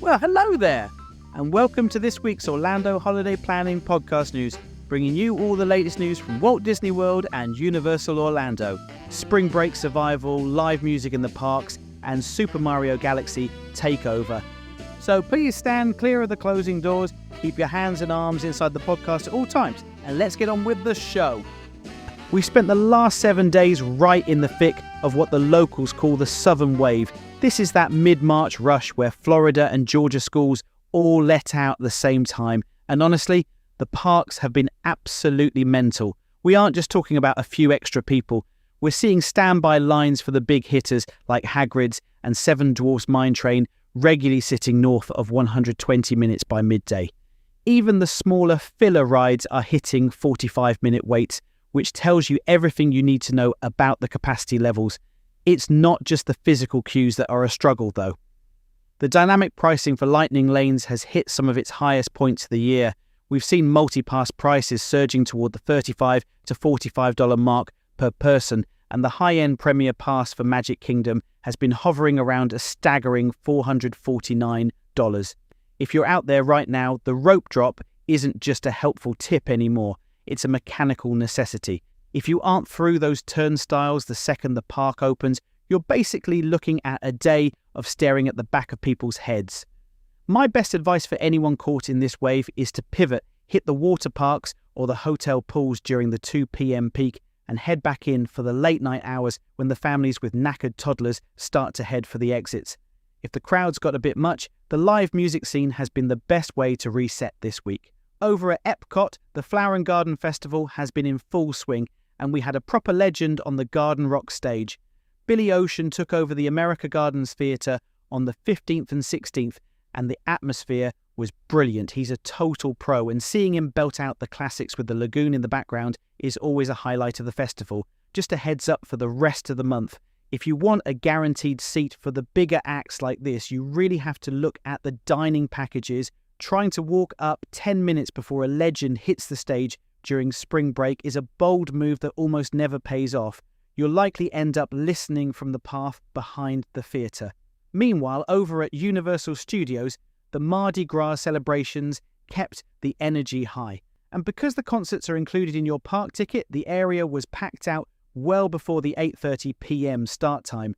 Well, hello there, and welcome to this week's Orlando Holiday Planning Podcast News, bringing you all the latest news from Walt Disney World and Universal Orlando, spring break survival, live music in the parks, and Super Mario Galaxy Takeover. So please stand clear of the closing doors, keep your hands and arms inside the podcast at all times, and let's get on with the show. We spent the last 7 days right in the thick of what the locals call the Southern Wave. This is that mid-March rush where Florida and Georgia schools all let out at the same time. And honestly, the parks have been absolutely mental. We aren't just talking about a few extra people. We're seeing standby lines for the big hitters like Hagrid's and Seven Dwarfs Mine Train regularly sitting north of 120 minutes by midday. Even the smaller filler rides are hitting 45-minute waits, which tells you everything you need to know about the capacity levels. It's not just the physical cues that are a struggle, though. The dynamic pricing for Lightning Lanes has hit some of its highest points of the year. We've seen multi-pass prices surging toward the $35 to $45 mark per person, and the high-end Premier Pass for Magic Kingdom has been hovering around a staggering $449. If you're out there right now, the rope drop isn't just a helpful tip anymore. It's a mechanical necessity. If you aren't through those turnstiles the second the park opens, you're basically looking at a day of staring at the back of people's heads. My best advice for anyone caught in this wave is to pivot, hit the water parks or the hotel pools during the 2 p.m. peak and head back in for the late night hours when the families with knackered toddlers start to head for the exits. If the crowd's got a bit much, the live music scene has been the best way to reset this week. Over at EPCOT, the Flower and Garden Festival has been in full swing, and we had a proper legend on the Garden Rock stage. Billy Ocean took over the America Gardens Theatre on the 15th and 16th, and the atmosphere was brilliant. He's a total pro, and seeing him belt out the classics with the lagoon in the background is always a highlight of the festival. Just a heads up for the rest of the month. If you want a guaranteed seat for the bigger acts like this, you really have to look at the dining packages. Trying to walk up 10 minutes before a legend hits the stage during spring break is a bold move that almost never pays off. You'll likely end up listening from the path behind the theatre. Meanwhile, over at Universal Studios, the Mardi Gras celebrations kept the energy high. And because the concerts are included in your park ticket, the area was packed out well before the 8:30 p.m. start time.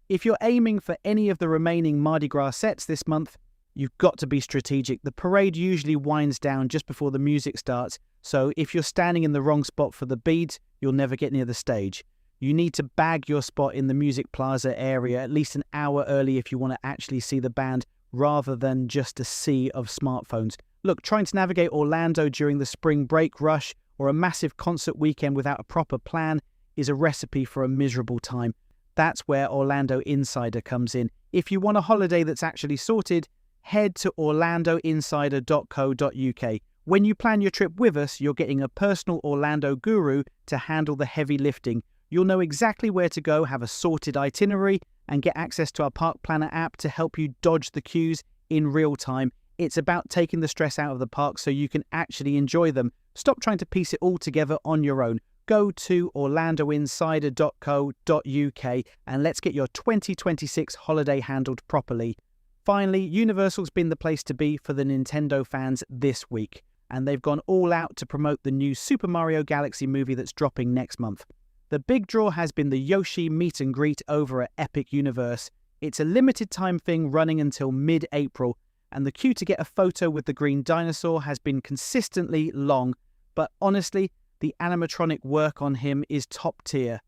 If you're aiming for any of the remaining Mardi Gras sets this month, you've got to be strategic. The parade usually winds down just before the music starts, so if you're standing in the wrong spot for the beads, you'll never get near the stage. You need to bag your spot in the Music Plaza area at least an hour early if you want to actually see the band, rather than just a sea of smartphones. Look, trying to navigate Orlando during the spring break rush or a massive concert weekend without a proper plan is a recipe for a miserable time. That's where Orlando Insider comes in. If you want a holiday that's actually sorted, head to orlandoinsider.co.uk. When you plan your trip with us, you're getting a personal Orlando guru to handle the heavy lifting. You'll know exactly where to go, have a sorted itinerary, and get access to our Park Planner app to help you dodge the queues in real time. It's about taking the stress out of the park so you can actually enjoy them. Stop trying to piece it all together on your own. Go to orlandoinsider.co.uk and let's get your 2026 holiday handled properly. Finally, Universal's been the place to be for the Nintendo fans this week, and they've gone all out to promote the new Super Mario Galaxy movie that's dropping next month. The big draw has been the Yoshi meet and greet over at Epic Universe. It's a limited time thing running until mid-April, and the queue to get a photo with the green dinosaur has been consistently long, but honestly, the animatronic work on him is top tier.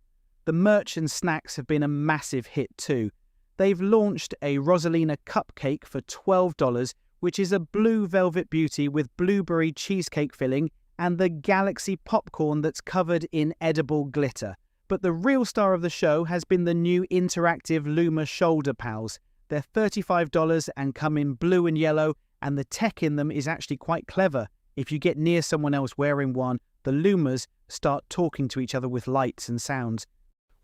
The merch and snacks have been a massive hit too. They've launched a Rosalina cupcake for $12, which is a blue velvet beauty with blueberry cheesecake filling and the Galaxy popcorn that's covered in edible glitter. But the real star of the show has been the new interactive Luma shoulder pals. They're $35 and come in blue and yellow, and the tech in them is actually quite clever. If you get near someone else wearing one, the Lumas start talking to each other with lights and sounds.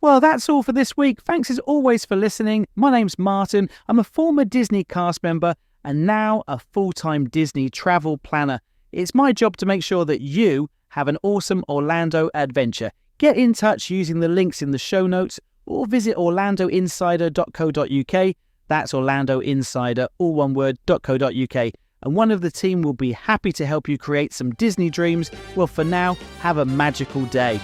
Well, that's all for this week. Thanks as always for listening. My name's Martin. I'm a former Disney cast member and now a full-time Disney travel planner. It's my job to make sure that you have an awesome Orlando adventure. Get in touch using the links in the show notes or visit orlandoinsider.co.uk. That's Orlando Insider, all one word, .co.uk. And one of the team will be happy to help you create some Disney dreams. Well, for now, have a magical day.